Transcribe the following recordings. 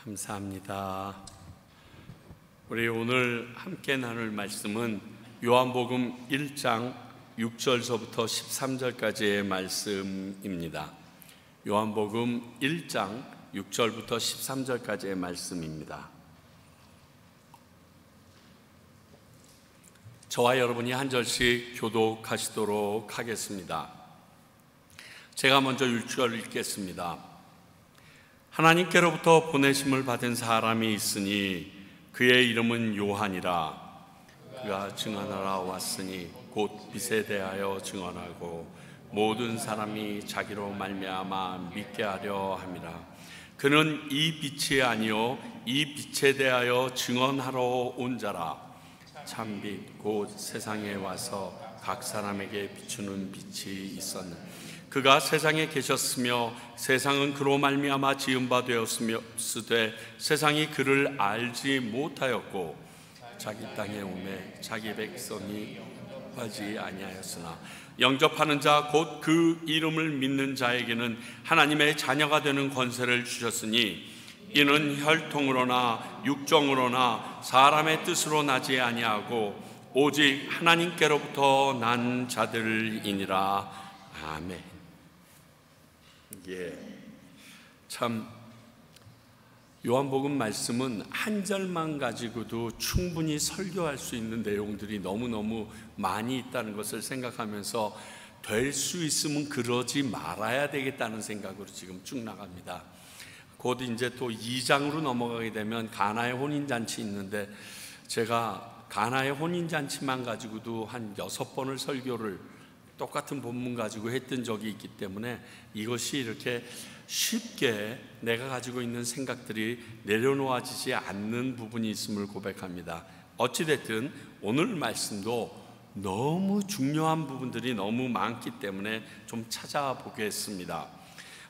감사합니다. 우리 오늘 함께 나눌 말씀은 요한복음 1장 6절서부터 13절까지의 말씀입니다. 요한복음 1장 6절부터 13절까지의 말씀입니다. 저와 여러분이 한 절씩 교독하시도록 하겠습니다. 제가 먼저 6절 읽겠습니다. 하나님께로부터 보내심을 받은 사람이 있으니 그의 이름은 요한이라. 그가 증언하러 왔으니 곧 빛에 대하여 증언하고 모든 사람이 자기로 말미암아 믿게 하려 함이라. 그는 이 빛이 아니요 이 빛에 대하여 증언하러 온 자라. 참빛 곧 세상에 와서 각 사람에게 비추는 빛이 있었느니라. 그가 세상에 계셨으며 세상은 그로 말미암아 지은 바 되었으되 세상이 그를 알지 못하였고 자기 땅에 오매 자기 백성이 영접하지 아니하였으나 영접하는 자 곧 그 이름을 믿는 자에게는 하나님의 자녀가 되는 권세를 주셨으니 이는 혈통으로나 육정으로나 사람의 뜻으로 나지 아니하고 오직 하나님께로부터 난 자들이니라. 아멘. 참 요한복음 말씀은 한 절만 가지고도 충분히 설교할 수 있는 내용들이 너무너무 많이 있다는 것을 생각하면서 될 수 있으면 그러지 말아야 되겠다는 생각으로 지금 쭉 나갑니다. 곧 이제 또 2장으로 넘어가게 되면 가나의 혼인잔치 있는데 제가 가나의 혼인잔치만 가지고도 한 6번을 설교를 똑같은 본문 가지고 했던 적이 있기 때문에 이것이 이렇게 쉽게 내가 가지고 있는 생각들이 내려놓아지지 않는 부분이 있음을 고백합니다. 어찌됐든 오늘 말씀도 너무 중요한 부분들이 너무 많기 때문에 좀 찾아보겠습니다.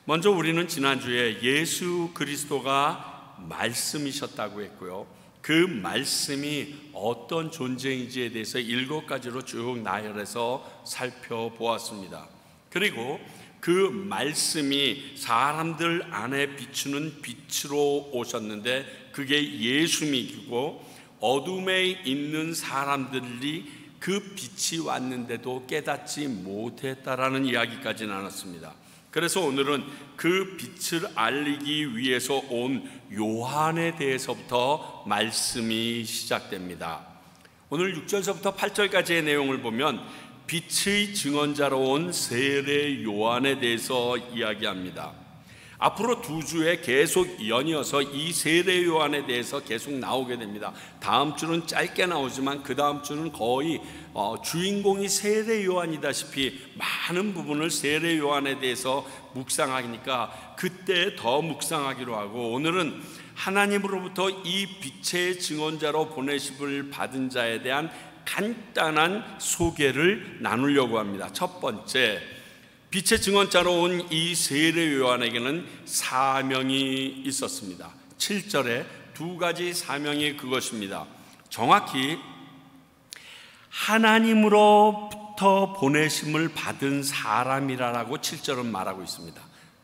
먼저 우리는 지난주에 예수 그리스도가 말씀이셨다고 했고요. 그 말씀이 어떤 존재인지에 대해서 7가지로 쭉 나열해서 살펴보았습니다. 그리고 그 말씀이 사람들 안에 비추는 빛으로 오셨는데 그게 예수님이고 어둠에 있는 사람들이 그 빛이 왔는데도 깨닫지 못했다라는 이야기까지 나눴습니다. 그래서 오늘은 그 빛을 알리기 위해서 온 요한에 대해서부터 말씀이 시작됩니다. 오늘 6절서부터 8절까지의 내용을 보면 빛의 증언자로 온 세례 요한에 대해서 이야기합니다. 앞으로 2주에 계속 연이어서 이 세례 요한에 대해서 계속 나오게 됩니다. 다음 주는 짧게 나오지만 그 다음 주는 거의 주인공이 세례 요한이다시피 많은 부분을 세례 요한에 대해서 묵상하니까 그때 더 묵상하기로 하고, 오늘은 하나님으로부터 이 빛의 증언자로 보내심을 받은 자에 대한 간단한 소개를 나누려고 합니다. 첫 번째, 빛의 증언자로 온 이 세례 요한에게는 사명이 있었습니다. 7절에 2가지 사명이 그것입니다. 정확히 하나님으로부터 보내심을 받은 사람이라고 7절은 말하고 있습니다.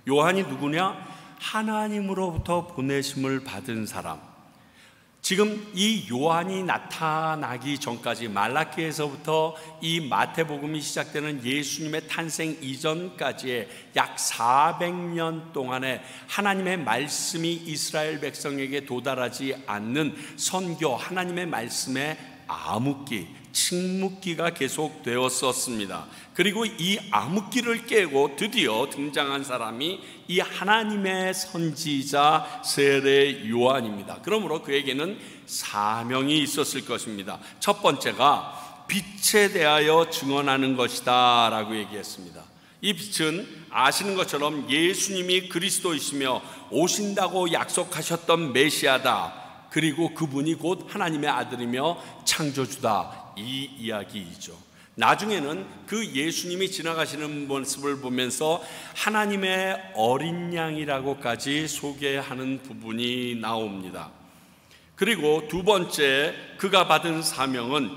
요한이 누구냐? 하나님으로부터 보내심을 받은 사람. 지금 이 요한이 나타나기 전까지 말라기에서부터 이 마태복음이 시작되는 예수님의 탄생 이전까지의 약 400년 동안에 하나님의 말씀이 이스라엘 백성에게 도달하지 않는 선교, 하나님의 말씀의 암흑기, 침묵기가 계속되었었습니다. 그리고 이 암흑기를 깨고 드디어 등장한 사람이 이 하나님의 선지자 세례 요한입니다. 그러므로 그에게는 사명이 있었을 것입니다. 첫 번째가 빛에 대하여 증언하는 것이다 라고 얘기했습니다. 이 빛은 아시는 것처럼 예수님이 그리스도이시며 오신다고 약속하셨던 메시아다. 그리고 그분이 곧 하나님의 아들이며 창조주다, 이 이야기이죠. 나중에는 그 예수님이 지나가시는 모습을 보면서 하나님의 어린 양이라고까지 소개하는 부분이 나옵니다. 그리고 두 번째, 그가 받은 사명은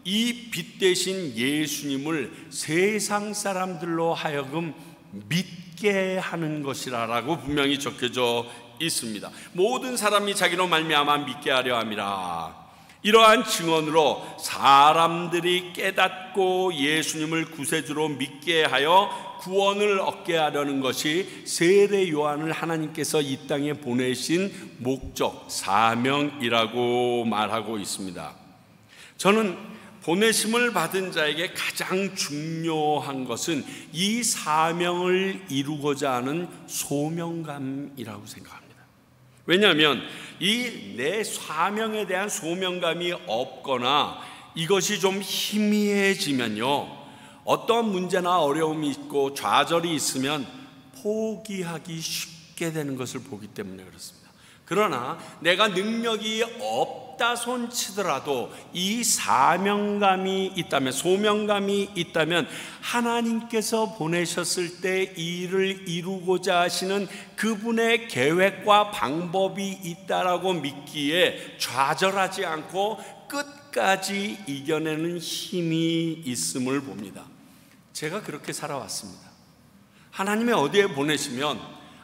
이 빛 대신 예수님을 세상 사람들로 하여금 믿게 하는 것이라고 분명히 적혀져 있습니다. 모든 사람이 자기로 말미암아 믿게 하려 함이라. 이러한 증언으로 사람들이 깨닫고 예수님을 구세주로 믿게 하여 구원을 얻게 하려는 것이 세례 요한을 하나님께서 이 땅에 보내신 목적, 사명이라고 말하고 있습니다. 저는 보내심을 받은 자에게 가장 중요한 것은 이 사명을 이루고자 하는 소명감이라고 생각합니다. 왜냐하면 이 내 사명에 대한 소명감이 없거나 이것이 좀 희미해지면요, 어떤 문제나 어려움이 있고 좌절이 있으면 포기하기 쉽게 되는 것을 보기 때문에 그렇습니다. 그러나 내가 능력이 없다 손치더라도 이 사명감이 있다면, 소명감이 있다면 하나님께서 보내셨을 때 이 일을 이루고자 하시는 그분의 계획과 방법이 있다라고 믿기에 좌절하지 않고 끝까지 이겨내는 힘이 있음을 봅니다. 제가 그렇게 살아왔습니다. 하나님이 어디에 보내시면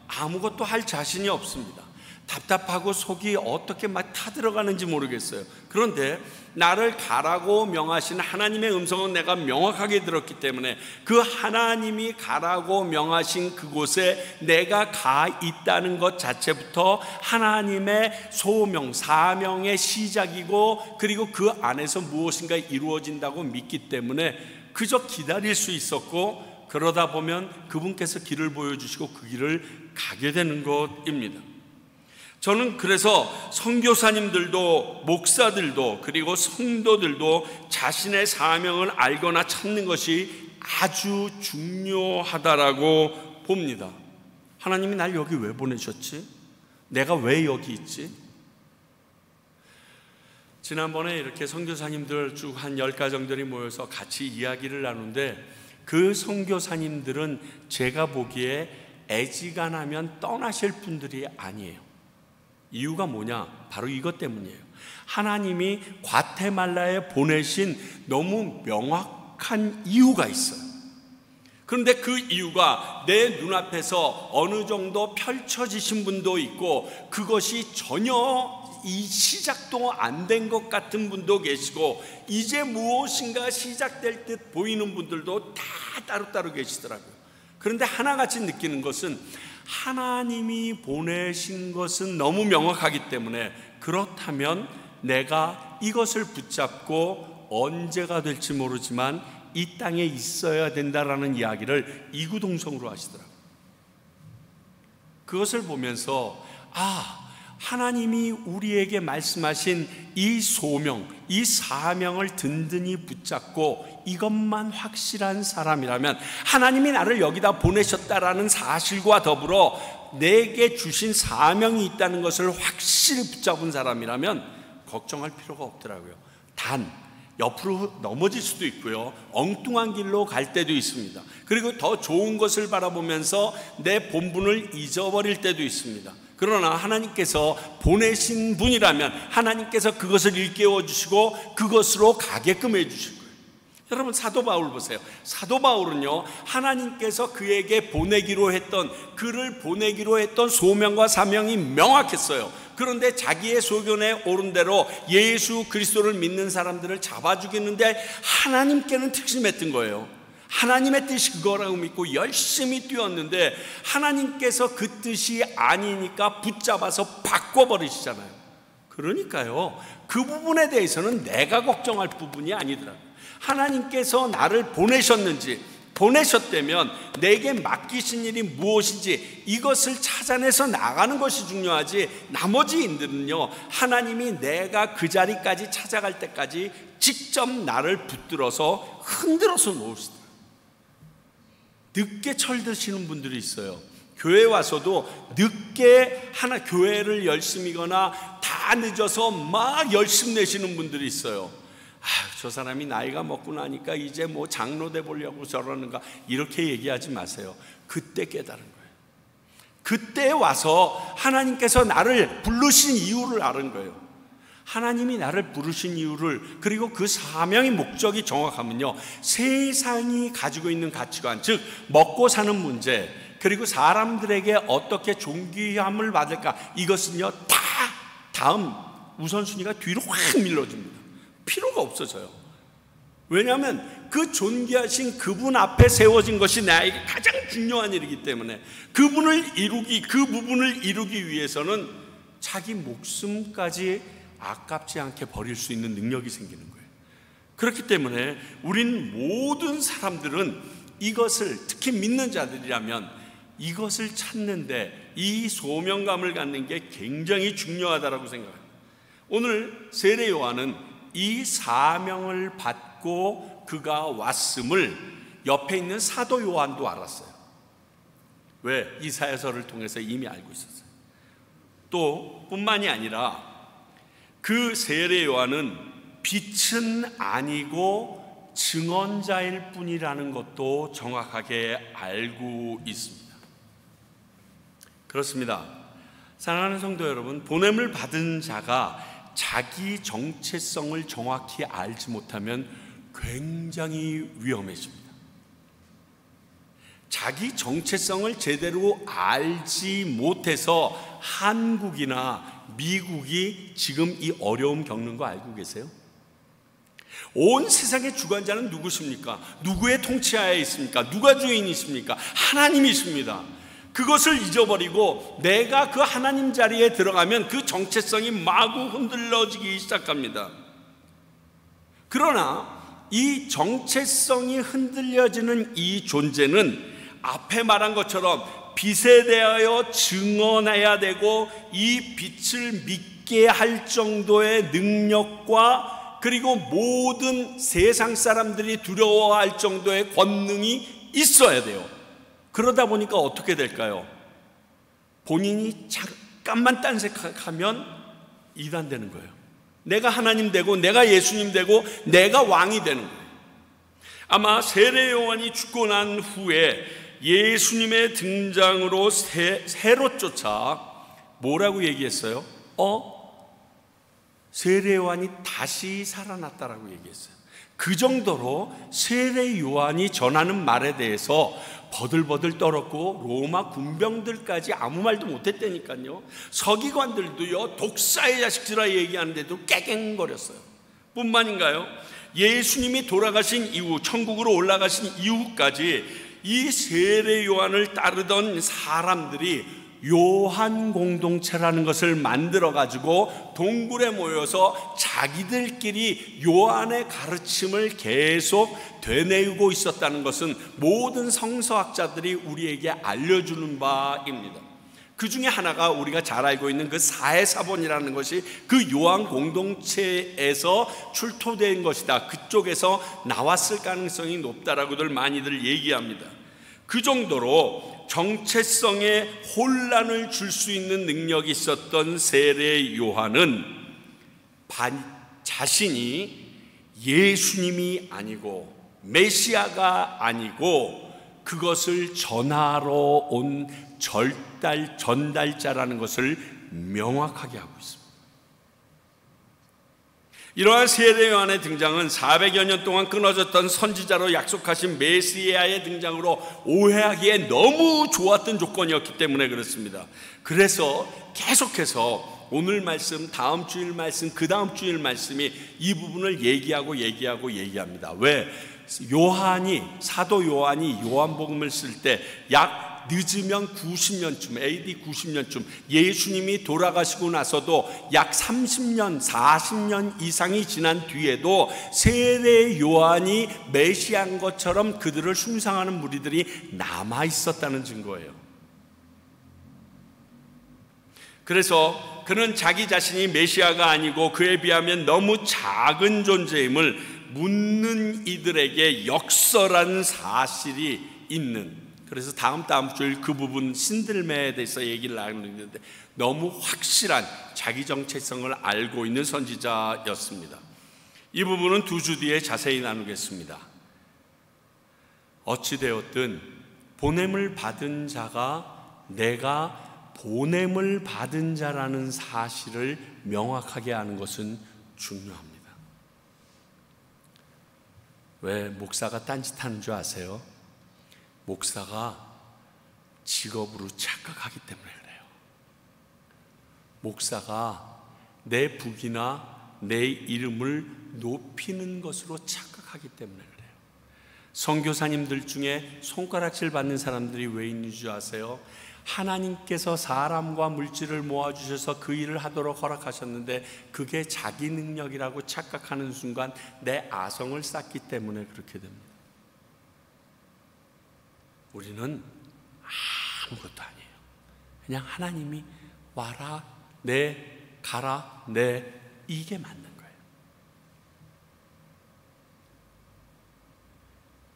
아무것도 할 자신이 없습니다. 답답하고 속이 어떻게 막 타들어가는지 모르겠어요. 그런데 나를 가라고 명하신 하나님의 음성은 내가 명확하게 들었기 때문에 그 하나님이 가라고 명하신 그곳에 내가 가 있다는 것 자체부터 하나님의 소명, 사명의 시작이고, 그리고 그 안에서 무엇인가 이루어진다고 믿기 때문에 그저 기다릴 수 있었고, 그러다 보면 그분께서 길을 보여주시고 그 길을 가게 되는 것입니다. 저는 그래서 선교사님들도 목사들도 그리고 성도들도 자신의 사명을 알거나 찾는 것이 아주 중요하다라고 봅니다. 하나님이 날 여기 왜 보내셨지? 내가 왜 여기 있지? 지난번에 이렇게 선교사님들 쭉 한 10가정들이 모여서 같이 이야기를 나누는데, 그 선교사님들은 제가 보기에 애지간하면 떠나실 분들이 아니에요. 이유가 뭐냐? 바로 이것 때문이에요. 하나님이 과테말라에 보내신 너무 명확한 이유가 있어요. 그런데 그 이유가 내 눈앞에서 어느 정도 펼쳐지신 분도 있고, 그것이 전혀 이 시작도 안 된 것 같은 분도 계시고, 이제 무엇인가 시작될 듯 보이는 분들도 다 따로따로 계시더라고요. 그런데 하나같이 느끼는 것은 하나님이 보내신 것은 너무 명확하기 때문에, 그렇다면 내가 이것을 붙잡고 언제가 될지 모르지만 이 땅에 있어야 된다라는 이야기를 이구동성으로 하시더라고요. 그것을 보면서 하나님이 우리에게 말씀하신 이 소명, 이 사명을 든든히 붙잡고 이것만 확실한 사람이라면, 하나님이 나를 여기다 보내셨다라는 사실과 더불어 내게 주신 사명이 있다는 것을 확실히 붙잡은 사람이라면 걱정할 필요가 없더라고요. 단 옆으로 넘어질 수도 있고요, 엉뚱한 길로 갈 때도 있습니다. 그리고 더 좋은 것을 바라보면서 내 본분을 잊어버릴 때도 있습니다. 그러나 하나님께서 보내신 분이라면 하나님께서 그것을 일깨워 주시고 그것으로 가게끔 해 주실 거예요. 여러분, 사도 바울 보세요. 사도 바울은요, 하나님께서 그에게 그를 보내기로 했던 소명과 사명이 명확했어요. 그런데 자기의 소견에 오른 대로 예수 그리스도를 믿는 사람들을 잡아 죽이는데 하나님께는 특심했던 거예요. 하나님의 뜻이 그거라고 믿고 열심히 뛰었는데 하나님께서 그 뜻이 아니니까 붙잡아서 바꿔버리시잖아요. 그러니까요, 그 부분에 대해서는 내가 걱정할 부분이 아니더라고요. 하나님께서 나를 보내셨다면 내게 맡기신 일이 무엇인지 이것을 찾아내서 나가는 것이 중요하지, 나머지 일들은요, 하나님이 내가 그 자리까지 찾아갈 때까지 직접 나를 붙들어서 흔들어서 놓으시더라고요. 늦게 철드시는 분들이 있어요. 교회 와서도 늦게 교회를 열심히거나 다 늦어서 막 열심 내시는 분들이 있어요. 저 사람이 나이가 먹고 나니까 이제 뭐 장로 돼 보려고 저러는가, 이렇게 얘기하지 마세요. 그때 깨달은 거예요. 그때 와서 하나님께서 나를 부르신 이유를 아는 거예요. 하나님이 나를 부르신 이유를, 그리고 그 사명의 목적이 정확하면요, 세상이 가지고 있는 가치관, 즉 먹고 사는 문제, 그리고 사람들에게 어떻게 존귀함을 받을까, 이것은요 다 다음 우선순위가 뒤로 확 밀려집니다. 필요가 없어져요. 왜냐하면 그 존귀하신 그분 앞에 세워진 것이 나에게 가장 중요한 일이기 때문에 그 부분을 이루기 위해서는 자기 목숨까지 아깝지 않게 버릴 수 있는 능력이 생기는 거예요. 그렇기 때문에 우린 모든 사람들은 이것을, 특히 믿는 자들이라면 이것을 찾는데 이 소명감을 갖는 게 굉장히 중요하다고 생각합니다. 오늘 세례 요한은 이 사명을 받고 그가 왔음을 옆에 있는 사도 요한도 알았어요. 왜? 이사야서를 통해서 이미 알고 있었어요. 또 뿐만이 아니라 그 세례 요한은 빛은 아니고 증언자일 뿐이라는 것도 정확하게 알고 있습니다. 그렇습니다. 사랑하는 성도 여러분, 보냄을 받은 자가 자기 정체성을 정확히 알지 못하면 굉장히 위험해집니다. 자기 정체성을 제대로 알지 못해서 한국이나 미국이 지금 이 어려움 겪는 거 알고 계세요? 온 세상의 주관자는 누구십니까? 누구의 통치하에 있습니까? 누가 주인이십니까? 하나님이십니다. 그것을 잊어버리고 내가 그 하나님 자리에 들어가면 그 정체성이 마구 흔들려지기 시작합니다. 그러나 이 정체성이 흔들려지는 이 존재는 앞에 말한 것처럼 빛에 대하여 증언해야 되고 이 빛을 믿게 할 정도의 능력과 그리고 모든 세상 사람들이 두려워할 정도의 권능이 있어야 돼요. 그러다 보니까 어떻게 될까요? 본인이 잠깐만 딴색하면 이단되는 거예요. 내가 하나님 되고 내가 예수님 되고 내가 왕이 되는 거예요. 아마 세례 요한이 죽고 난 후에 예수님의 등장으로 새로 쫓아 뭐라고 얘기했어요? 세례 요한이 다시 살아났다라고 얘기했어요. 그 정도로 세례 요한이 전하는 말에 대해서 버들버들 떨었고 로마 군병들까지 아무 말도 못했다니까요. 서기관들도요 독사의 자식들아 얘기하는데도 깨갱거렸어요. 뿐만인가요? 예수님이 돌아가신 이후, 천국으로 올라가신 이후까지 이 세례 요한을 따르던 사람들이 요한 공동체라는 것을 만들어 가지고 동굴에 모여서 자기들끼리 요한의 가르침을 계속 되뇌이고 있었다는 것은 모든 성서학자들이 우리에게 알려주는 바입니다. 그 중에 하나가 우리가 잘 알고 있는 그 사해사본이라는 것이 그 요한 공동체에서 출토된 것이다, 그쪽에서 나왔을 가능성이 높다라고들 많이들 얘기합니다. 그 정도로 정체성에 혼란을 줄 수 있는 능력이 있었던 세례 요한은 자신이 예수님이 아니고 메시아가 아니고 그것을 전하러 온 전달자라는 것을 명확하게 하고 있습니다. 이러한 세례 요한의 등장은 400여 년 동안 끊어졌던 선지자로 약속하신 메시아의 등장으로 오해하기에 너무 좋았던 조건이었기 때문에 그렇습니다. 그래서 계속해서 오늘 말씀, 다음 주일 말씀, 그 다음 주일 말씀이 이 부분을 얘기합니다. 왜? 사도 요한이 요한복음을 쓸 때 약 늦으면 90년쯤, AD 90년쯤 예수님이 돌아가시고 나서도 약 30년, 40년 이상이 지난 뒤에도 세례 요한이 메시아인 것처럼 그들을 숭상하는 무리들이 남아 있었다는 증거예요. 그래서 그는 자기 자신이 메시아가 아니고 그에 비하면 너무 작은 존재임을 묻는 이들에게 역설한 사실이 있는, 그래서 다음 주일 그 부분 신들매에 대해서 얘기를 나누는데 너무 확실한 자기 정체성을 알고 있는 선지자였습니다. 이 부분은 2주 뒤에 자세히 나누겠습니다. 어찌되었든 보냄을 받은 자가 내가 보냄을 받은 자라는 사실을 명확하게 아는 것은 중요합니다. 왜 목사가 딴짓하는 줄 아세요? 목사가 직업으로 착각하기 때문에 그래요. 목사가 내 부귀나 내 이름을 높이는 것으로 착각하기 때문에 그래요. 선교사님들 중에 손가락질 받는 사람들이 왜 있는 줄 아세요? 하나님께서 사람과 물질을 모아주셔서 그 일을 하도록 허락하셨는데 그게 자기 능력이라고 착각하는 순간 내 아성을 쌓기 때문에 그렇게 됩니다. 우리는 아무것도 아니에요. 그냥 하나님이 와라, 가라, 이게 맞는 거예요.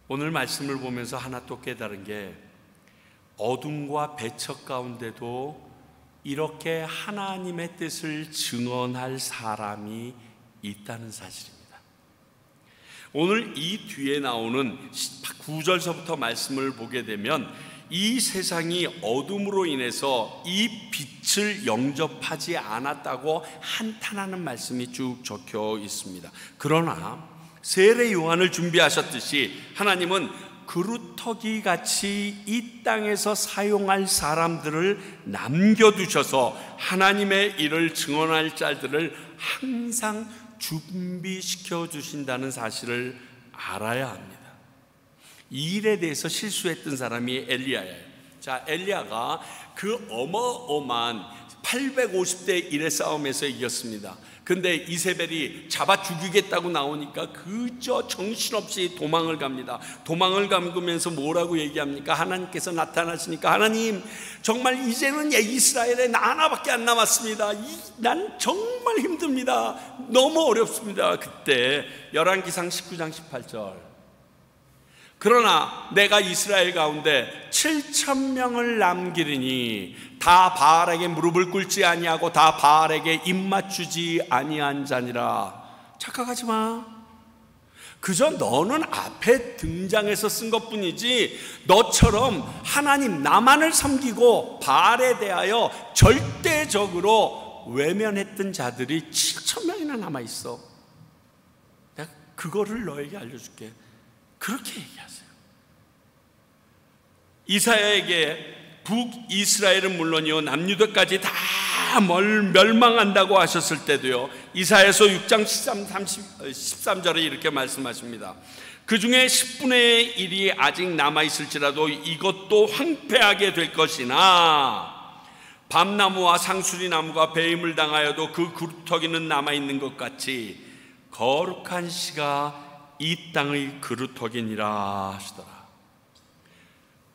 오늘 말씀을 보면서 하나 또 깨달은 게 어둠과 배척 가운데도 이렇게 하나님의 뜻을 증언할 사람이 있다는 사실입니다. 오늘 이 뒤에 나오는 9절서부터 말씀을 보게 되면 이 세상이 어둠으로 인해서 이 빛을 영접하지 않았다고 한탄하는 말씀이 쭉 적혀 있습니다. 그러나 세례 요한을 준비하셨듯이 하나님은 그루터기 같이 이 땅에서 사용할 사람들을 남겨두셔서 하나님의 일을 증언할 자들을 항상 준비시켜 주신다는 사실을 알아야 합니다. 이 일에 대해서 실수했던 사람이 엘리야예요. 자, 엘리야가 그 어마어마한 850대 1의 싸움에서 이겼습니다. 근데 이세벨이 잡아 죽이겠다고 나오니까 그저 정신없이 도망을 갑니다. 도망을 가면서 뭐라고 얘기합니까? 하나님께서 나타나시니까 하나님, 정말 이제는 이스라엘에 나 하나밖에 안 남았습니다. 난 정말 힘듭니다. 너무 어렵습니다. 그때 열왕기상 19장 18절, 그러나 내가 이스라엘 가운데 7,000명을 남기리니 다 바알에게 무릎을 꿇지 아니하고 다 바알에게 입맞추지 아니한 자니라. 착각하지 마. 그저 너는 앞에 등장해서 쓴 것뿐이지 너처럼 하나님 나만을 섬기고 바알에 대하여 절대적으로 외면했던 자들이 7,000명이나 남아있어. 내가 그거를 너에게 알려줄게. 그렇게 얘기하세요. 이사야에게 북이스라엘은 물론이요 남유다까지 다 멸망한다고 하셨을 때도요, 이사야서 6장 13절에 이렇게 말씀하십니다. 그 중에 10분의 1이 아직 남아있을지라도 이것도 황폐하게 될 것이나 밤나무와 상수리나무가 배임을 당하여도 그 그루터기는 남아있는 것 같이 거룩한 시가 이 땅의 그루터기니라 하시더라.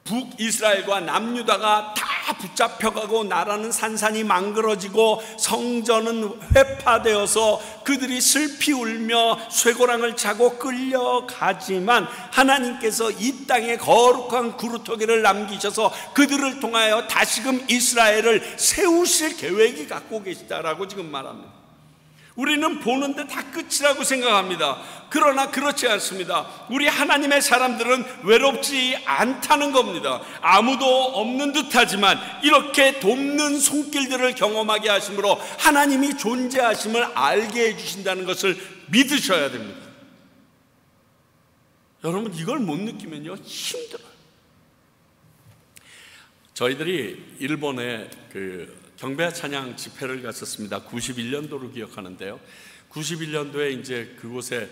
북이스라엘과 남유다가 다 붙잡혀가고 나라는 산산이 망그러지고 성전은 회파되어서 그들이 슬피 울며 쇠고랑을 차고 끌려가지만 하나님께서 이 땅에 거룩한 그루터기를 남기셔서 그들을 통하여 다시금 이스라엘을 세우실 계획이 갖고 계시다라고 지금 말합니다. 우리는 보는데 다 끝이라고 생각합니다. 그러나 그렇지 않습니다. 우리 하나님의 사람들은 외롭지 않다는 겁니다. 아무도 없는 듯하지만 이렇게 돕는 손길들을 경험하게 하심으로 하나님이 존재하심을 알게 해주신다는 것을 믿으셔야 됩니다. 여러분, 이걸 못 느끼면요 힘들어요. 저희들이 일본에 경배와 찬양 집회를 갔었습니다. 91년도로 기억하는데요. 91년도에 이제 그곳에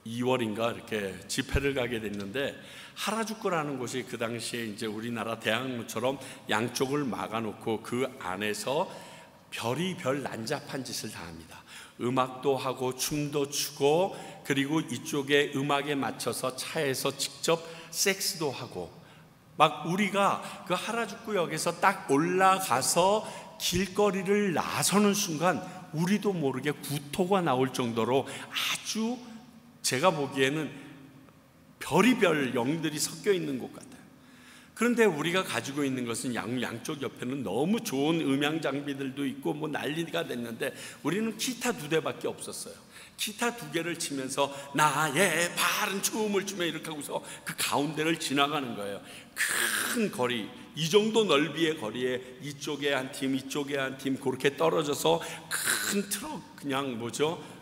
2월인가 이렇게 집회를 가게 됐는데, 하라주쿠라는 곳이 그 당시에 이제 우리나라 대학로처럼 양쪽을 막아놓고 그 안에서 별의별 난잡한 짓을 다 합니다. 음악도 하고 춤도 추고, 그리고 이쪽에 음악에 맞춰서 차에서 직접 섹스도 하고, 막 우리가 그 하라주쿠역에서 딱 올라가서 길거리를 나서는 순간 우리도 모르게 구토가 나올 정도로 아주 제가 보기에는 별의별 영들이 섞여 있는 것 같아요. 그런데 우리가 가지고 있는 것은 양쪽 옆에는 너무 좋은 음향 장비들도 있고 뭐 난리가 됐는데 우리는 기타 2대밖에 없었어요. 기타 2개를 치면서 나의 바른 춤을 추며 이렇게 하고서 그 가운데를 지나가는 거예요. 큰 거리, 이 정도 넓이의 거리에 이쪽에 한 팀, 이쪽에 한 팀 그렇게 떨어져서 큰 트럭, 그냥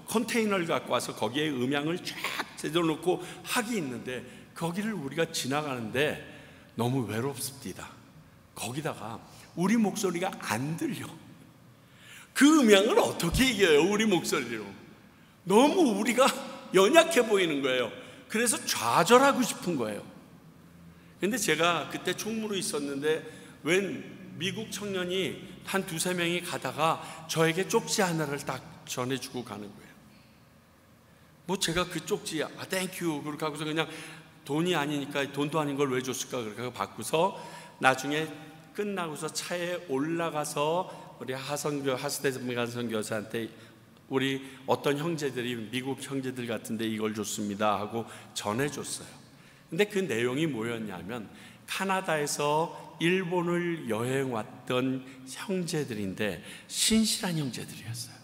컨테이너를 갖고 와서 거기에 음향을 쫙 대줘놓고 하기 있는데, 거기를 우리가 지나가는데 너무 외롭습니다. 거기다가 우리 목소리가 안 들려. 그 음향을 어떻게 이겨요? 우리 목소리로. 너무 우리가 연약해 보이는 거예요. 그래서 좌절하고 싶은 거예요. 근데 제가 그때 총무로 있었는데 웬 미국 청년이 한 두세 명이 가다가 저에게 쪽지 하나를 딱 전해주고 가는 거예요. 뭐 제가 그 쪽지 땡큐 그렇게 하고서 그냥 돈이 아니니까 돈도 아닌 걸 왜 줬을까 그렇게 받고서 나중에 끝나고서 차에 올라가서 우리 하스데스미간선 교사한테 우리 어떤 형제들이 미국 형제들 같은데 이걸 줬습니다 하고 전해줬어요. 근데 그 내용이 뭐였냐면 카나다에서 일본을 여행 왔던 형제들인데 신실한 형제들이었어요.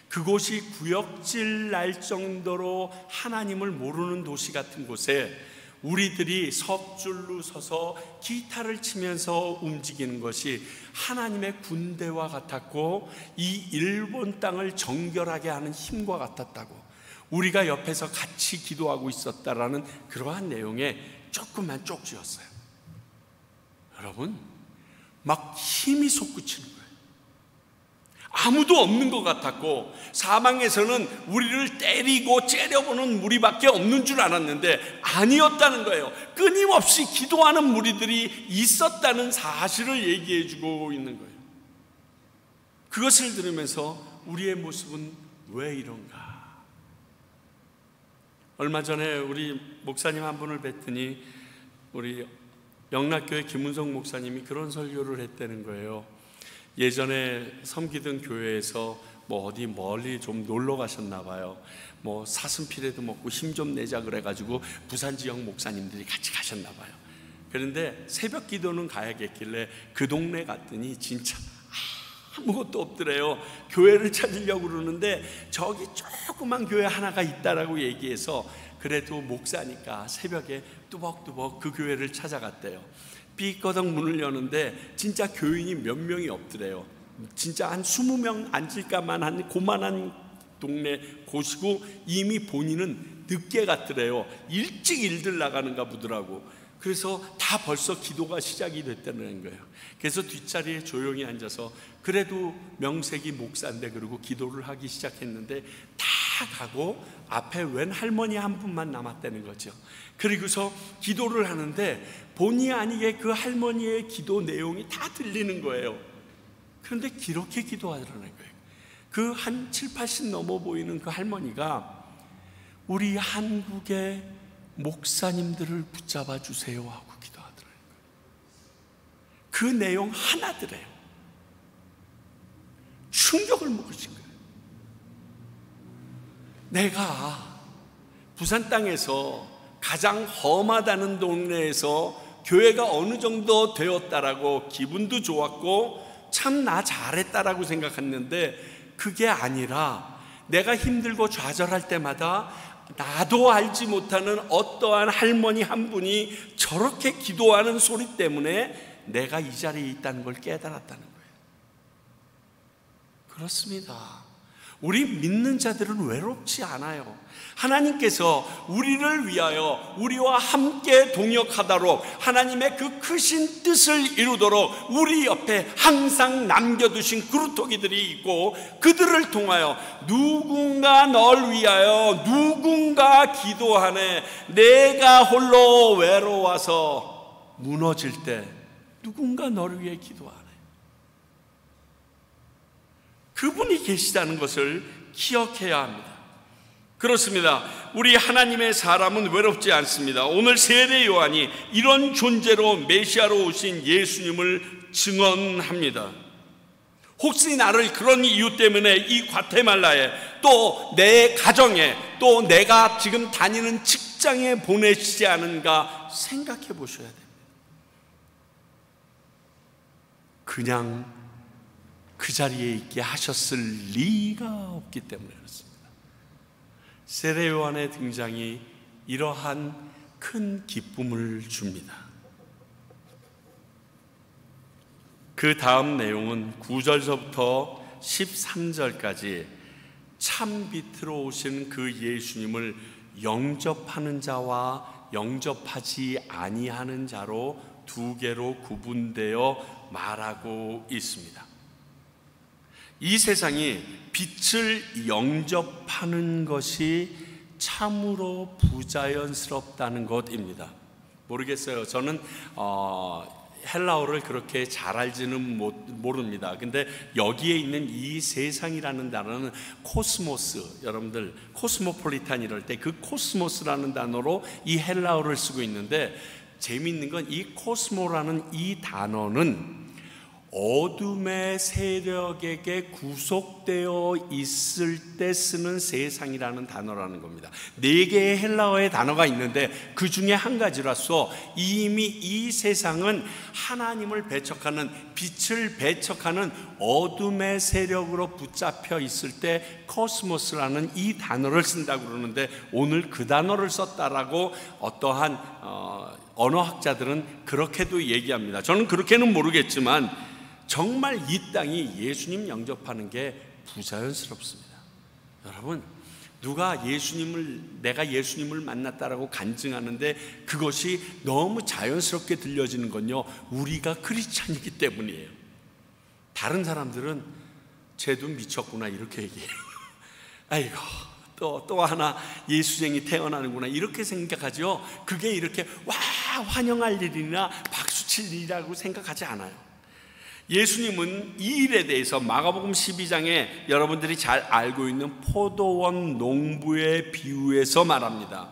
그곳이 구역질 날 정도로 하나님을 모르는 도시 같은 곳에 우리들이 섭줄로 서서 기타를 치면서 움직이는 것이 하나님의 군대와 같았고 이 일본 땅을 정결하게 하는 힘과 같았다고, 우리가 옆에서 같이 기도하고 있었다라는 그러한 내용의 조그만 쪽지였어요. 여러분, 막 힘이 솟구치는 거예요. 아무도 없는 것 같았고 사방에서는 우리를 때리고 째려보는 무리밖에 없는 줄 알았는데 아니었다는 거예요. 끊임없이 기도하는 무리들이 있었다는 사실을 얘기해 주고 있는 거예요. 그것을 들으면서 우리의 모습은 왜 이런가? 얼마 전에 우리 목사님 한 분을 뵀더니 우리 영락교회 김은성 목사님이 그런 설교를 했다는 거예요. 예전에 섬기던 교회에서 뭐 어디 멀리 좀 놀러 가셨나 봐요. 뭐 사슴피레도 먹고 힘 좀 내자 그래가지고 부산 지역 목사님들이 같이 가셨나 봐요. 그런데 새벽 기도는 가야겠길래 그 동네 갔더니 진짜 아무것도 없더래요. 교회를 찾으려고 그러는데 저기 조그만 교회 하나가 있다라고 얘기해서 그래도 목사니까 새벽에 뚜벅뚜벅 그 교회를 찾아갔대요. 삐꺼덕 문을 여는데 진짜 교인이 몇 명이 없더래요. 진짜 한 20명 앉을까만 한 고만한 동네 곳이고 이미 본인은 늦게 갔더래요. 일찍 일들 나가는가 보더라고. 그래서 다 벌써 기도가 시작이 됐다는 거예요. 그래서 뒷자리에 조용히 앉아서 그래도 명색이 목사인데 그러고 기도를 하기 시작했는데 다 가고 앞에 웬 할머니 한 분만 남았다는 거죠. 그리고서 기도를 하는데 본의 아니게 그 할머니의 기도 내용이 다 들리는 거예요. 그런데 그렇게 기도하더라는 거예요. 그 한 7, 80 넘어 보이는 그 할머니가 우리 한국의 목사님들을 붙잡아 주세요 하고 기도하더라는 거예요. 그 내용 하나더래요. 충격을 먹으신 거예요. 내가 부산 땅에서 가장 험하다는 동네에서 교회가 어느 정도 되었다라고 기분도 좋았고 참 나 잘했다라고 생각했는데 그게 아니라 내가 힘들고 좌절할 때마다 나도 알지 못하는 어떠한 할머니 한 분이 저렇게 기도하는 소리 때문에 내가 이 자리에 있다는 걸 깨달았다는 거예요. 그렇습니다. 우리 믿는 자들은 외롭지 않아요. 하나님께서 우리를 위하여 우리와 함께 동역하도록 하나님의 그 크신 뜻을 이루도록 우리 옆에 항상 남겨두신 그루터기들이 있고 그들을 통하여 누군가 널 위하여 누군가 기도하네. 내가 홀로 외로워서 무너질 때 누군가 너를 위해 기도하네. 그분이 계시다는 것을 기억해야 합니다. 그렇습니다. 우리 하나님의 사람은 외롭지 않습니다. 오늘 세례 요한이 이런 존재로 메시아로 오신 예수님을 증언합니다. 혹시 나를 그런 이유 때문에 이 과테말라에 또 내 가정에 또 내가 지금 다니는 직장에 보내시지 않은가 생각해 보셔야 됩니다. 그냥 그 자리에 있게 하셨을 리가 없기 때문에 그렇습니다. 세례 요한의 등장이 이러한 큰 기쁨을 줍니다. 그 다음 내용은 9절서부터 13절까지 참 빛으로 오신 그 예수님을 영접하는 자와 영접하지 아니하는 자로 두 개로 구분되어 말하고 있습니다. 이 세상이 빛을 영접하는 것이 참으로 부자연스럽다는 것입니다. 모르겠어요. 저는 헬라어를 그렇게 잘 알지는 모릅니다. 근데 여기에 있는 이 세상이라는 단어는 코스모스, 여러분들 코스모폴리탄 이럴 때 그 코스모스라는 단어로 이 헬라어를 쓰고 있는데, 재미있는 건 이 코스모라는 이 단어는 어둠의 세력에게 구속되어 있을 때 쓰는 세상이라는 단어라는 겁니다. 4개의 헬라어의 단어가 있는데 그 중에 한 가지라서 이미 이 세상은 하나님을 배척하는, 빛을 배척하는 어둠의 세력으로 붙잡혀 있을 때 코스모스라는 이 단어를 쓴다고 그러는데, 오늘 그 단어를 썼다라고 어떠한 언어학자들은 그렇게도 얘기합니다. 저는 그렇게는 모르겠지만 정말 이 땅이 예수님 영접하는 게 부자연스럽습니다. 여러분, 누가 내가 예수님을 만났다라고 간증하는데 그것이 너무 자연스럽게 들려지는 건요, 우리가 크리스찬이기 때문이에요. 다른 사람들은 쟤도 미쳤구나 이렇게 얘기해요. 아이고, 또 하나 예수쟁이 태어나는구나 이렇게 생각하죠. 그게 이렇게 와 환영할 일이나 박수칠 일이라고 생각하지 않아요. 예수님은 이 일에 대해서 마가복음 12장에 여러분들이 잘 알고 있는 포도원 농부의 비유에서 말합니다.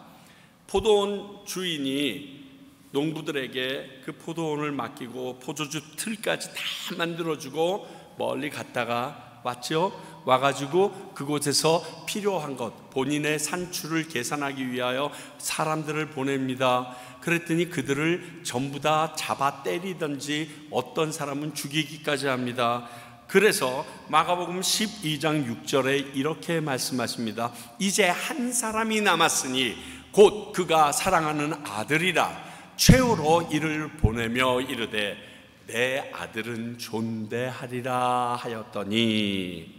포도원 주인이 농부들에게 그 포도원을 맡기고 포도주 틀까지 다 만들어주고 멀리 갔다가 왔죠. 와가지고 그곳에서 필요한 것, 본인의 산출을 계산하기 위하여 사람들을 보냅니다. 그랬더니 그들을 전부 다 잡아 때리든지 어떤 사람은 죽이기까지 합니다. 그래서 마가복음 12장 6절에 이렇게 말씀하십니다. 이제 한 사람이 남았으니 곧 그가 사랑하는 아들이라. 최후로 이를 보내며 이르되 내 아들은 존대하리라 하였더니,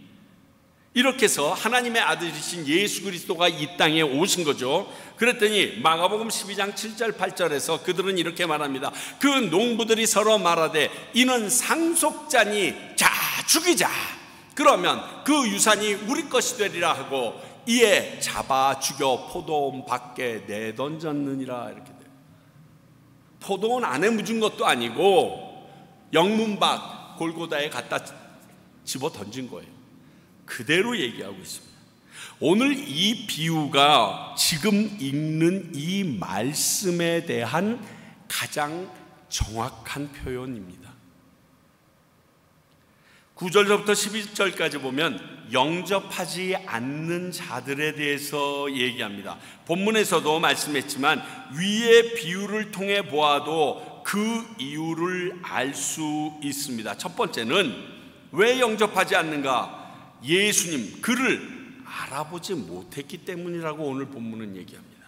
이렇게 해서 하나님의 아들이신 예수 그리스도가 이 땅에 오신 거죠. 그랬더니 마가복음 12장 7절 8절에서 그들은 이렇게 말합니다. 그 농부들이 서로 말하되 이는 상속자니 자 죽이자. 그러면 그 유산이 우리 것이 되리라 하고 이에 잡아 죽여 포도원 밖에 내던졌느니라. 이렇게 돼요. 포도원 안에 묻은 것도 아니고 영문 밖 골고다에 갖다 집어 던진 거예요. 그대로 얘기하고 있습니다. 오늘 이 비유가 지금 읽는 이 말씀에 대한 가장 정확한 표현입니다. 9절부터 11절까지 보면 영접하지 않는 자들에 대해서 얘기합니다. 본문에서도 말씀했지만 위의 비유를 통해 보아도 그 이유를 알 수 있습니다. 첫 번째는 왜 영접하지 않는가? 예수님, 그를 알아보지 못했기 때문이라고 오늘 본문은 얘기합니다.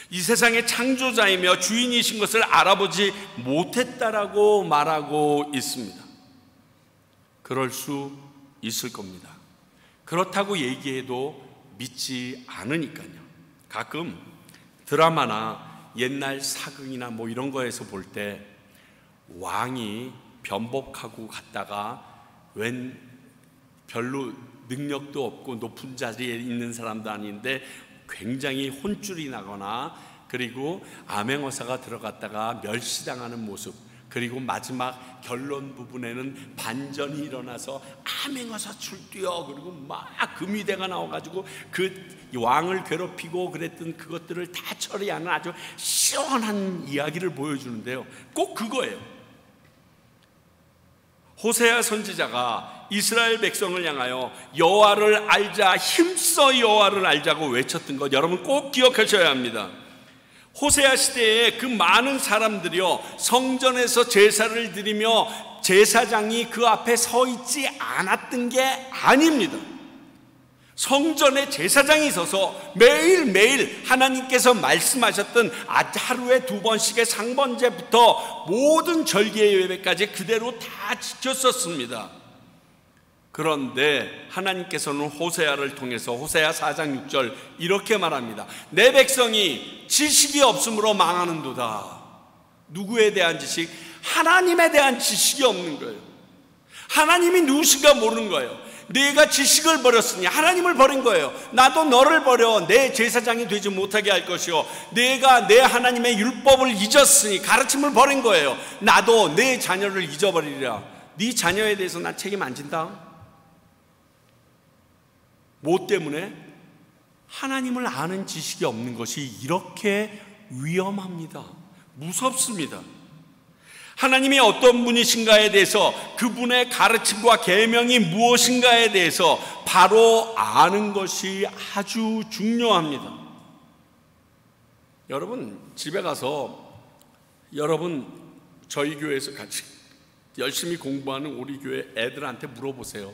이 세상의 창조자이며 주인이신 것을 알아보지 못했다라고 말하고 있습니다. 그럴 수 있을 겁니다. 그렇다고 얘기해도 믿지 않으니까요. 가끔 드라마나 옛날 사극이나 뭐 이런 거에서 볼 때 왕이 변복하고 갔다가 별로 능력도 없고 높은 자리에 있는 사람도 아닌데 굉장히 혼쭐이 나거나, 그리고 암행어사가 들어갔다가 멸시당하는 모습, 그리고 마지막 결론 부분에는 반전이 일어나서 암행어사 출두여, 그리고 막 금위대가 나와가지고 그 왕을 괴롭히고 그랬던 그것들을 다 처리하는 아주 시원한 이야기를 보여주는데요. 꼭 그거예요. 호세아 선지자가 이스라엘 백성을 향하여 여호와를 알자, 힘써 여호와를 알자고 외쳤던 것 여러분 꼭 기억하셔야 합니다. 호세아 시대에 그 많은 사람들이요 성전에서 제사를 드리며 제사장이 그 앞에 서 있지 않았던 게 아닙니다. 성전에 제사장이 있어서 매일매일 하나님께서 말씀하셨던 하루에 2번씩의 상번제부터 모든 절기의 예배까지 그대로 다 지켰었습니다. 그런데 하나님께서는 호세아를 통해서 호세아 4장 6절 이렇게 말합니다. 내 백성이 지식이 없으므로 망하는도다. 누구에 대한 지식? 하나님에 대한 지식이 없는 거예요. 하나님이 누구신가 모르는 거예요. 내가 지식을 버렸으니 하나님을 버린 거예요. 나도 너를 버려 내 제사장이 되지 못하게 할 것이요, 내가 내 하나님의 율법을 잊었으니 가르침을 버린 거예요. 나도 내 자녀를 잊어버리리라. 네 자녀에 대해서 난 책임 안 진다. 뭐 때문에? 하나님을 아는 지식이 없는 것이 이렇게 위험합니다. 무섭습니다. 하나님이 어떤 분이신가에 대해서, 그분의 가르침과 계명이 무엇인가에 대해서 바로 아는 것이 아주 중요합니다. 여러분 집에 가서 여러분 저희 교회에서 같이 열심히 공부하는 우리 교회 애들한테 물어보세요.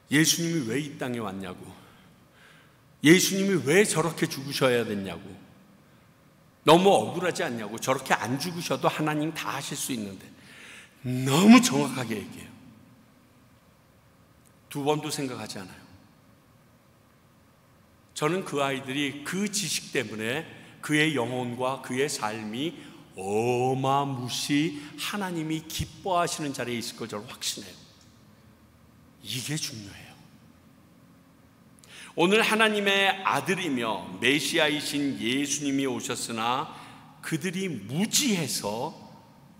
예수님이 왜 이 땅에 왔냐고, 예수님이 왜 저렇게 죽으셔야 됐냐고, 너무 억울하지 않냐고, 저렇게 안 죽으셔도 하나님 다 하실 수 있는데, 너무 정확하게 얘기해요. 두 번도 생각하지 않아요. 저는 그 아이들이 그 지식 때문에 그의 영혼과 그의 삶이 어마무시 하나님이 기뻐하시는 자리에 있을 걸 저는 확신해요. 이게 중요해요. 오늘 하나님의 아들이며 메시아이신 예수님이 오셨으나 그들이 무지해서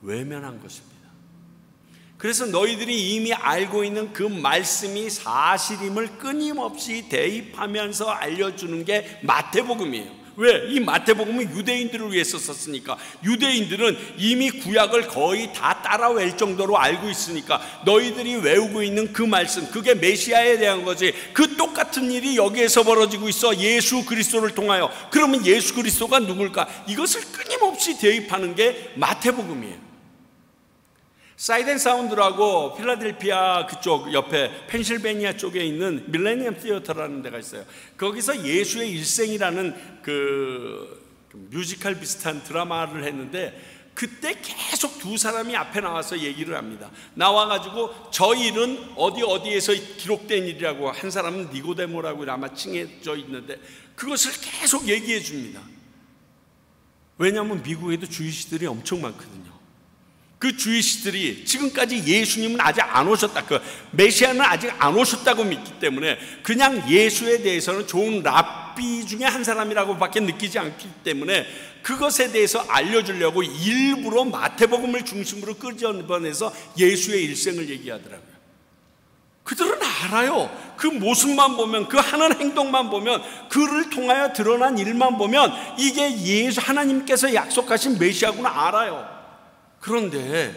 외면한 것입니다. 그래서 너희들이 이미 알고 있는 그 말씀이 사실임을 끊임없이 대입하면서 알려주는 게 마태복음이에요. 왜? 이 마태복음은 유대인들을 위해서 썼으니까. 유대인들은 이미 구약을 거의 다 따라 외울 정도로 알고 있으니까 너희들이 외우고 있는 그 말씀, 그게 메시아에 대한 거지. 그 똑같은 일이 여기에서 벌어지고 있어. 예수 그리스도를 통하여. 그러면 예수 그리스도가 누굴까? 이것을 끊임없이 대입하는 게 마태복음이에요. 사이덴 사운드라고 필라델피아 그쪽 옆에 펜실베니아 쪽에 있는 밀레니엄 시어터라는 데가 있어요. 거기서 예수의 일생이라는 그 뮤지컬 비슷한 드라마를 했는데, 그때 계속 두 사람이 앞에 나와서 얘기를 합니다. 나와가지고 저 일은 어디에서 기록된 일이라고, 한 사람은 니고데모라고 아마 칭해져 있는데 그것을 계속 얘기해 줍니다. 왜냐하면 미국에도 주이시들이 엄청 많거든요. 그 주이시들이 지금까지 예수님은 아직 안 오셨다, 그 메시아는 아직 안 오셨다고 믿기 때문에 그냥 예수에 대해서는 좋은 랍비 중에 한 사람이라고 밖에 느끼지 않기 때문에 그것에 대해서 알려주려고 일부러 마태복음을 중심으로 끄집어내서 예수의 일생을 얘기하더라고요. 그들은 알아요. 그 모습만 보면, 그 하는 행동만 보면, 그를 통하여 드러난 일만 보면 이게 예수, 하나님께서 약속하신 메시아구나 알아요. 그런데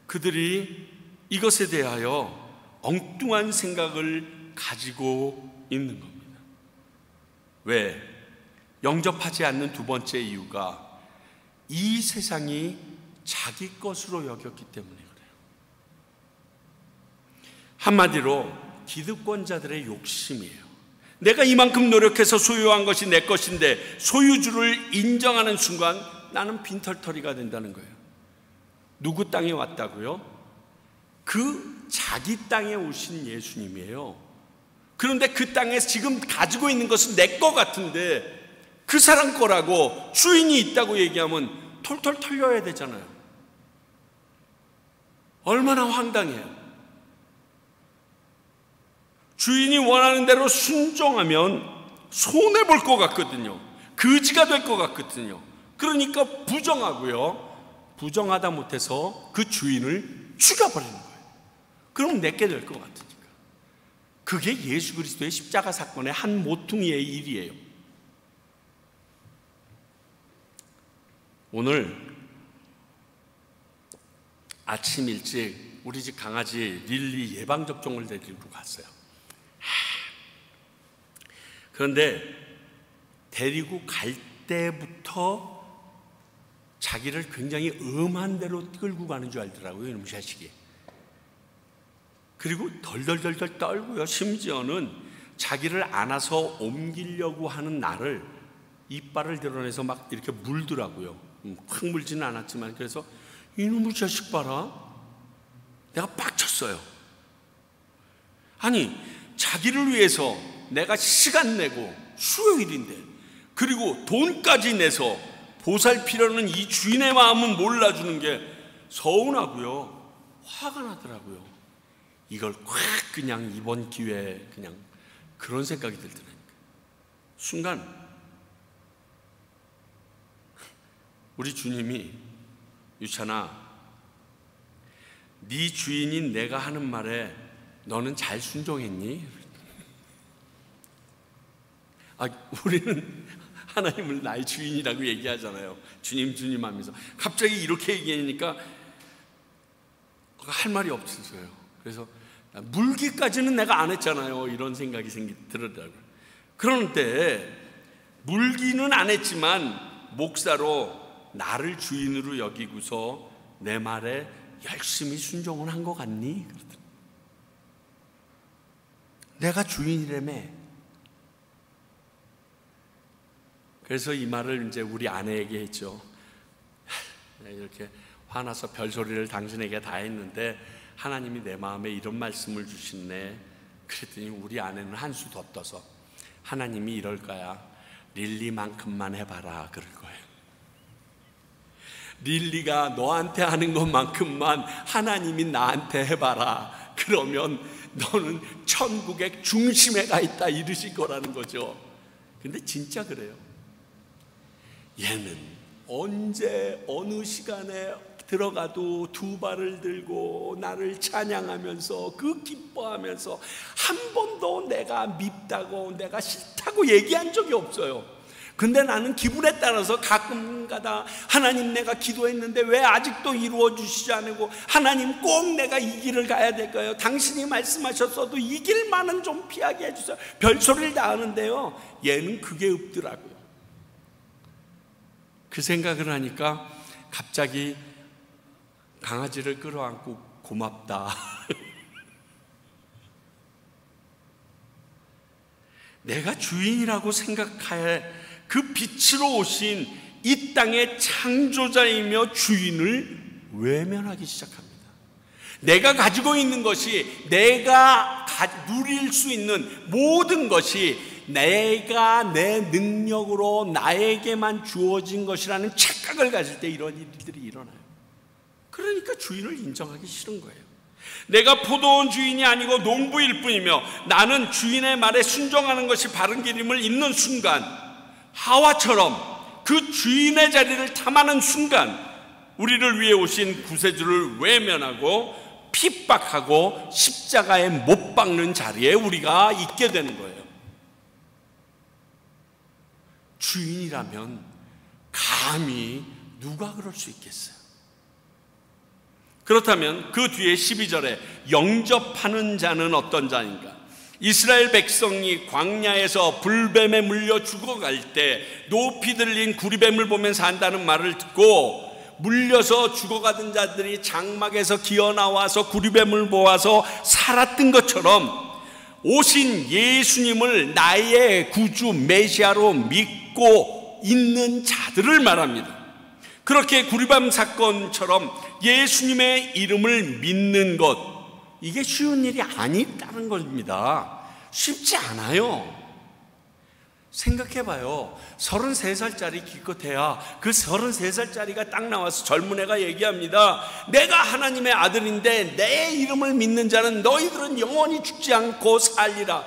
그들이 이것에 대하여 엉뚱한 생각을 가지고 있는 겁니다. 왜? 영접하지 않는 두 번째 이유가 이 세상이 자기 것으로 여겼기 때문에 그래요. 한마디로 기득권자들의 욕심이에요. 내가 이만큼 노력해서 소유한 것이 내 것인데 소유주를 인정하는 순간 나는 빈털터리가 된다는 거예요. 누구 땅에 왔다고요? 그 자기 땅에 오신 예수님이에요. 그런데 그 땅에 지금 가지고 있는 것은 내 거 같은데 그 사람 거라고 주인이 있다고 얘기하면 털털 털려야 되잖아요. 얼마나 황당해요. 주인이 원하는 대로 순종하면 손해볼 것 같거든요. 거지가 될 것 같거든요. 그러니까 부정하고요, 부정하다 못해서 그 주인을 죽여버리는 거예요. 그럼 내게 될 것 같으니까. 그게 예수 그리스도의 십자가 사건의 한 모퉁이의 일이에요. 오늘 아침 일찍 우리 집 강아지 릴리 예방접종을 데리고 갔어요. 그런데 데리고 갈 때부터 자기를 굉장히 엄한 대로 끌고 가는 줄 알더라고요, 이놈 자식이. 그리고 덜덜덜덜 떨고요. 심지어는 자기를 안아서 옮기려고 하는 나를 이빨을 드러내서 막 이렇게 물더라고요. 확 물지는 않았지만. 그래서 이놈의 자식 봐라, 내가 빡쳤어요. 아니, 자기를 위해서 내가 시간 내고 수요일인데, 그리고 돈까지 내서 보살피려는 이 주인의 마음은 몰라주는 게 서운하고요, 화가 나더라고요. 이걸 콱 그냥 이번 기회에 그냥 그런 생각이 들더라니까. 순간 우리 주님이 유찬아, 네 주인인 내가 하는 말에 너는 잘 순종했니? 우리는 하나님을 나의 주인이라고 얘기하잖아요. 주님 주님 하면서 갑자기 이렇게 얘기하니까 할 말이 없었어요. 그래서 물기까지는 내가 안 했잖아요. 이런 생각이 들더라고요. 그런데 물기는 안 했지만 목사로 나를 주인으로 여기고서 내 말에 열심히 순종을 한 것 같니? 그러더라고요. 내가 주인이라며. 그래서 이 말을 이제 우리 아내에게 했죠. 이렇게 화나서 별소리를 당신에게 다 했는데 하나님이 내 마음에 이런 말씀을 주시네. 그랬더니 우리 아내는 한수 더 떠서 하나님이 이럴 거야. 릴리만큼만 해봐라 그럴 거예요. 릴리가 너한테 하는 것만큼만 하나님이 나한테 해봐라. 그러면 너는 천국의 중심에 가 있다 이러실 거라는 거죠. 근데 진짜 그래요. 얘는 언제 어느 시간에 들어가도 두 발을 들고 나를 찬양하면서 그 기뻐하면서 한 번도 내가 밉다고 내가 싫다고 얘기한 적이 없어요. 근데 나는 기분에 따라서 가끔가다 하나님 내가 기도했는데 왜 아직도 이루어 주시지 않고 하나님 꼭 내가 이 길을 가야 될까요? 당신이 말씀하셨어도 이 길만은 좀 피하게 해주세요. 별소리를 다 하는데요, 얘는 그게 없더라고요. 그 생각을 하니까 갑자기 강아지를 끌어안고 고맙다. 내가 주인이라고 생각할 그 빛으로 오신 이 땅의 창조자이며 주인을 외면하기 시작합니다. 내가 가지고 있는 것이, 내가 누릴 수 있는 모든 것이 내가 내 능력으로 나에게만 주어진 것이라는 착각을 가질 때 이런 일들이 일어나요. 그러니까 주인을 인정하기 싫은 거예요. 내가 포도원 주인이 아니고 농부일 뿐이며 나는 주인의 말에 순종하는 것이 바른 길임을 잊는 순간, 하와처럼 그 주인의 자리를 탐하는 순간 우리를 위해 오신 구세주를 외면하고 핍박하고 십자가에 못 박는 자리에 우리가 있게 되는 거예요. 주인이라면 감히 누가 그럴 수 있겠어요? 그렇다면 그 뒤에 12절에 영접하는 자는 어떤 자인가? 이스라엘 백성이 광야에서 불뱀에 물려 죽어갈 때 높이 들린 구리뱀을 보면서 한다는 말을 듣고 물려서 죽어가던 자들이 장막에서 기어나와서 구리뱀을 보아서 살았던 것처럼 오신 예수님을 나의 구주 메시아로 믿고 있는 자들을 말합니다. 그렇게 구리뱀 사건처럼 예수님의 이름을 믿는 것, 이게 쉬운 일이 아니다는 겁니다. 쉽지 않아요. 생각해봐요. 33살짜리 기껏해야 그 33살짜리가 딱 나와서 젊은 애가 얘기합니다. 내가 하나님의 아들인데 내 이름을 믿는 자는 너희들은 영원히 죽지 않고 살리라.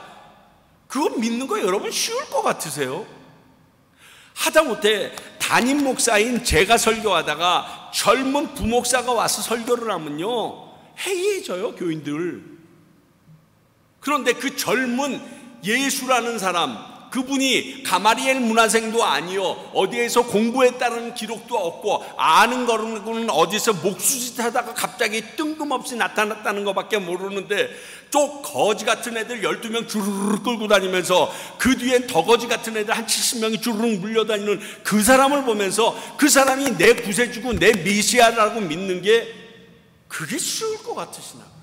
그거 믿는 거 여러분 쉬울 것 같으세요? 하다못해 담임 목사인 제가 설교하다가 젊은 부목사가 와서 설교를 하면요, 해이해져요, 교인들. 그런데 그 젊은 예수라는 사람, 그분이 가마리엘 문화생도 아니요, 어디에서 공부했다는 기록도 없고 아는 거는 어디서 목수짓 하다가 갑자기 뜬금없이 나타났다는 것밖에 모르는데 또 거지 같은 애들 12명 주르륵 끌고 다니면서 그 뒤엔 더 거지 같은 애들 한 70명이 주르륵 물려다니는 그 사람을 보면서 그 사람이 내 구세주고 내 메시아라고 믿는 게 그게 쉬울 것 같으시나요?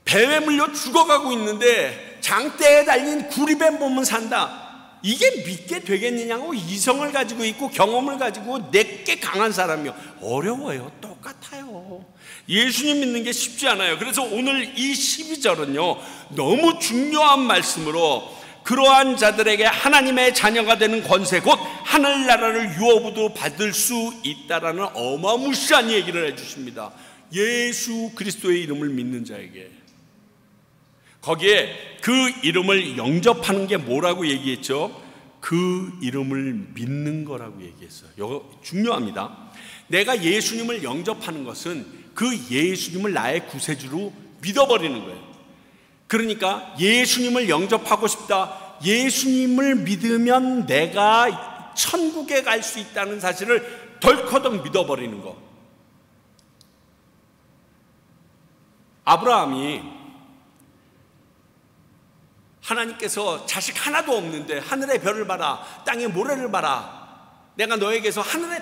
뱀에 물려 죽어가고 있는데 장대에 달린 구리뱀 보면 산다. 이게 믿게 되겠느냐고 이성을 가지고 있고 경험을 가지고 내게 강한 사람이요. 어려워요. 똑같아요. 예수님 믿는 게 쉽지 않아요. 그래서 오늘 이 12절은요 너무 중요한 말씀으로 그러한 자들에게 하나님의 자녀가 되는 권세, 곧 하늘나라를 유업으로 받을 수 있다라는 어마무시한 얘기를 해주십니다. 예수 그리스도의 이름을 믿는 자에게. 거기에 그 이름을 영접하는 게 뭐라고 얘기했죠? 그 이름을 믿는 거라고 얘기했어요. 이거 중요합니다. 내가 예수님을 영접하는 것은 그 예수님을 나의 구세주로 믿어버리는 거예요. 그러니까 예수님을 영접하고 싶다, 예수님을 믿으면 내가 천국에 갈 수 있다는 사실을 덜커덕 믿어버리는 거. 아브라함이 하나님께서 자식 하나도 없는데 하늘의 별을 봐라, 땅의 모래를 봐라, 내가 너에게서 하늘의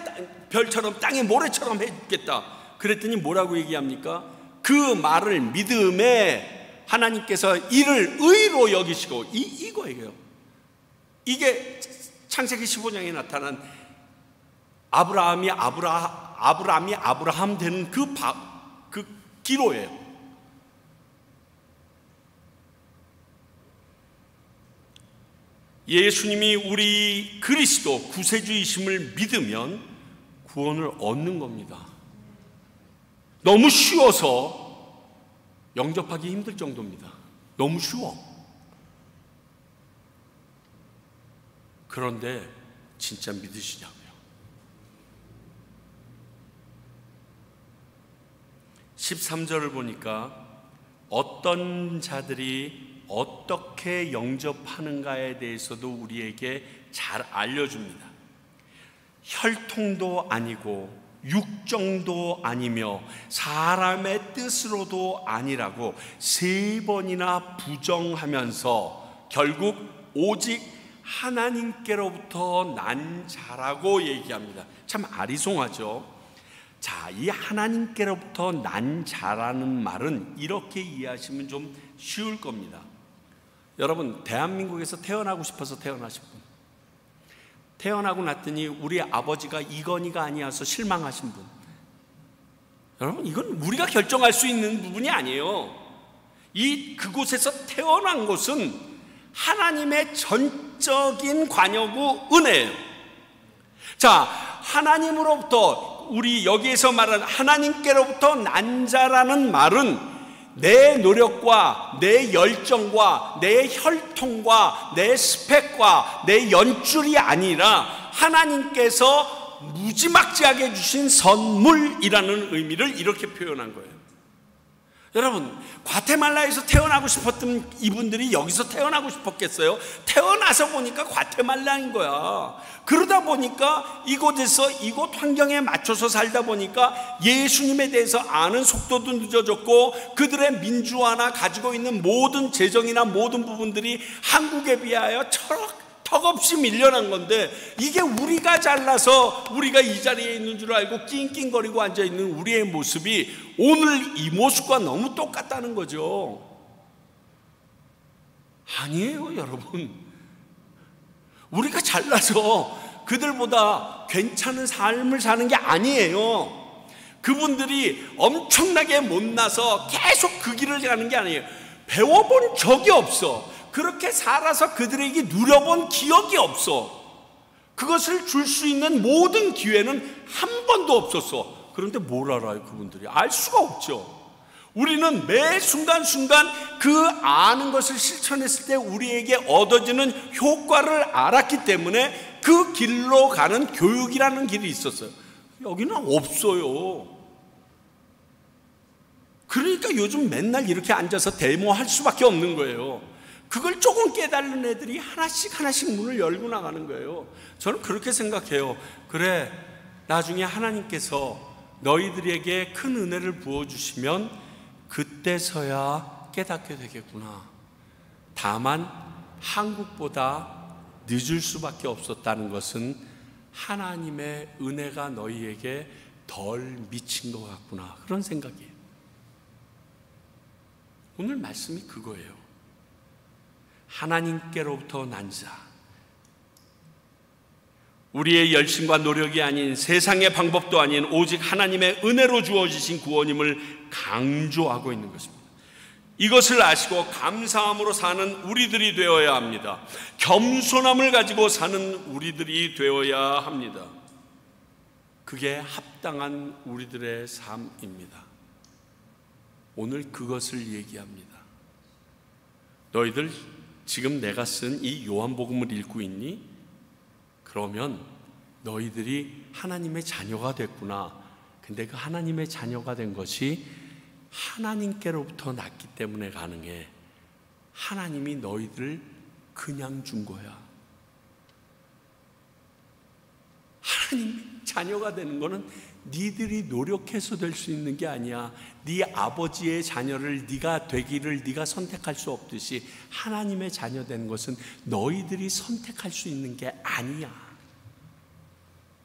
별처럼 땅의 모래처럼 해주겠다 그랬더니 뭐라고 얘기합니까? 그 말을 믿음에 하나님께서 이를 의로 여기시고, 이거예요. 이게 창세기 15장에 나타난 아브라함이 아브라함 되는 그 기로예요. 예수님이 우리 그리스도 구세주이심을 믿으면 구원을 얻는 겁니다. 너무 쉬워서 영접하기 힘들 정도입니다. 너무 쉬워. 그런데 진짜 믿으시냐고요? 13절을 보니까 어떤 자들이 어떻게 영접하는가에 대해서도 우리에게 잘 알려줍니다. 혈통도 아니고 육정도 아니며 사람의 뜻으로도 아니라고 3번이나 부정하면서 결국 오직 하나님께로부터 난 자라고 얘기합니다. 참 아리송하죠. 자, 이 하나님께로부터 난 자라는 말은 이렇게 이해하시면 좀 쉬울 겁니다. 여러분, 대한민국에서 태어나고 싶어서 태어나신 분, 태어나고 났더니 우리 아버지가 이건희가 아니어서 실망하신 분, 여러분, 이건 우리가 결정할 수 있는 부분이 아니에요. 그곳에서 태어난 것은 하나님의 전적인 관여고 은혜예요. 자, 하나님으로부터, 우리 여기에서 말하는 하나님께로부터 난 자라는 말은 내 노력과 내 열정과 내 혈통과 내 스펙과 내 연줄이 아니라 하나님께서 무지막지하게 주신 선물이라는 의미를 이렇게 표현한 거예요. 여러분, 과테말라에서 태어나고 싶었던 이분들이 여기서 태어나고 싶었겠어요? 태어나서 보니까 과테말라인 거야. 그러다 보니까 이곳에서 이곳 환경에 맞춰서 살다 보니까 예수님에 대해서 아는 속도도 늦어졌고, 그들의 민주화나 가지고 있는 모든 재정이나 모든 부분들이 한국에 비하여 턱없이 밀려난 건데, 이게 우리가 잘나서 우리가 이 자리에 있는 줄 알고 낑낑거리고 앉아있는 우리의 모습이 오늘 이 모습과 너무 똑같다는 거죠. 아니에요, 여러분. 우리가 잘나서 그들보다 괜찮은 삶을 사는 게 아니에요. 그분들이 엄청나게 못나서 계속 그 길을 가는 게 아니에요. 배워본 적이 없어. 그렇게 살아서 그들에게 누려본 기억이 없어. 그것을 줄 수 있는 모든 기회는 한 번도 없었어. 그런데 뭘 알아요, 그분들이? 알 수가 없죠. 우리는 매 순간순간 그 아는 것을 실천했을 때 우리에게 얻어지는 효과를 알았기 때문에 그 길로 가는 교육이라는 길이 있었어요. 여기는 없어요. 그러니까 요즘 맨날 이렇게 앉아서 데모할 수밖에 없는 거예요. 그걸 조금 깨달은 애들이 하나씩 문을 열고 나가는 거예요. 저는 그렇게 생각해요. 그래, 나중에 하나님께서 너희들에게 큰 은혜를 부어주시면 그때서야 깨닫게 되겠구나. 다만 한국보다 늦을 수밖에 없었다는 것은 하나님의 은혜가 너희에게 덜 미친 것 같구나, 그런 생각이에요. 오늘 말씀이 그거예요. 하나님께로부터 난 자, 우리의 열심과 노력이 아닌, 세상의 방법도 아닌 오직 하나님의 은혜로 주어지신 구원임을 강조하고 있는 것입니다. 이것을 아시고 감사함으로 사는 우리들이 되어야 합니다. 겸손함을 가지고 사는 우리들이 되어야 합니다. 그게 합당한 우리들의 삶입니다. 오늘 그것을 얘기합니다. 너희들 지금 내가 쓴 이 요한복음을 읽고 있니? 그러면 너희들이 하나님의 자녀가 됐구나. 근데 그 하나님의 자녀가 된 것이 하나님께로부터 났기 때문에 가능해. 하나님이 너희들을 그냥 준 거야. 하나님 자녀가 되는 거는 니들이 노력해서 될 수 있는 게 아니야. 네 아버지의 자녀를 네가 되기를 네가 선택할 수 없듯이 하나님의 자녀 되는 것은 너희들이 선택할 수 있는 게 아니야.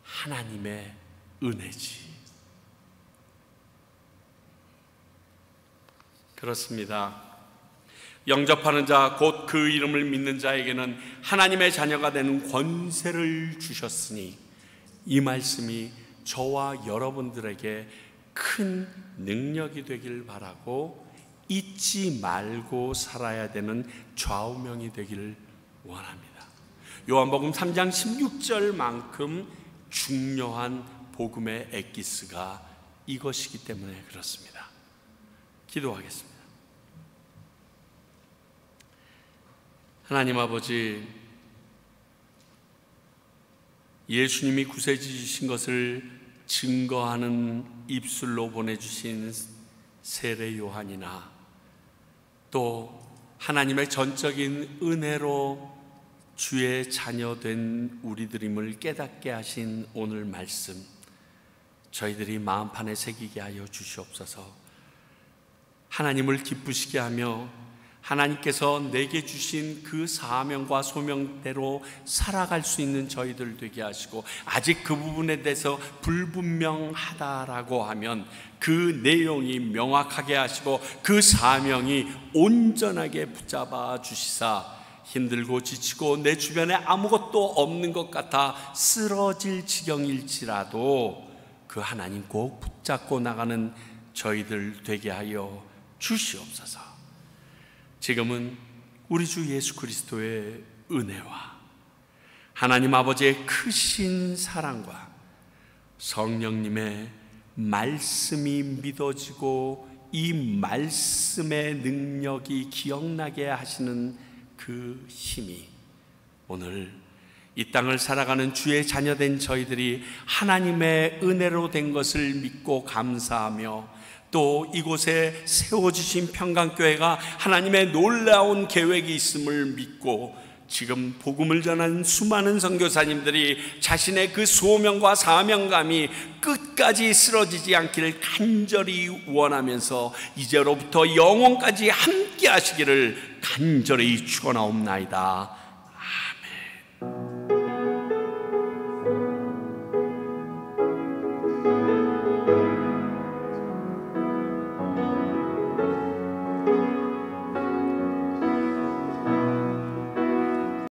하나님의 은혜지. 그렇습니다. 영접하는 자, 곧 그 이름을 믿는 자에게는 하나님의 자녀가 되는 권세를 주셨으니 이 말씀이 저와 여러분들에게 큰 능력이 되길 바라고 잊지 말고 살아야 되는 좌우명이 되기를 원합니다. 요한복음 3장 16절만큼 중요한 복음의 엑기스가 이것이기 때문에 그렇습니다. 기도하겠습니다. 하나님 아버지, 예수님이 구세주이신 것을 증거하는 입술로 보내주신 세례 요한이나 또 하나님의 전적인 은혜로 주의 자녀된 우리들임을 깨닫게 하신 오늘 말씀, 저희들이 마음판에 새기게 하여 주시옵소서. 하나님을 기쁘시게 하며 하나님께서 내게 주신 그 사명과 소명대로 살아갈 수 있는 저희들 되게 하시고, 아직 그 부분에 대해서 불분명하다라고 하면 그 내용이 명확하게 하시고 그 사명이 온전하게 붙잡아 주시사, 힘들고 지치고 내 주변에 아무것도 없는 것 같아 쓰러질 지경일지라도 그 하나님 꼭 붙잡고 나가는 저희들 되게 하여 주시옵소서. 지금은 우리 주 예수 그리스도의 은혜와 하나님 아버지의 크신 사랑과 성령님의 말씀이 믿어지고 이 말씀의 능력이 기억나게 하시는 그 힘이 오늘 이 땅을 살아가는 주의 자녀된 저희들이 하나님의 은혜로 된 것을 믿고 감사하며, 또 이곳에 세워주신 평강교회가 하나님의 놀라운 계획이 있음을 믿고, 지금 복음을 전하는 수많은 선교사님들이 자신의 그 소명과 사명감이 끝까지 쓰러지지 않기를 간절히 원하면서 이제로부터 영원까지 함께 하시기를 간절히 축원하옵나이다.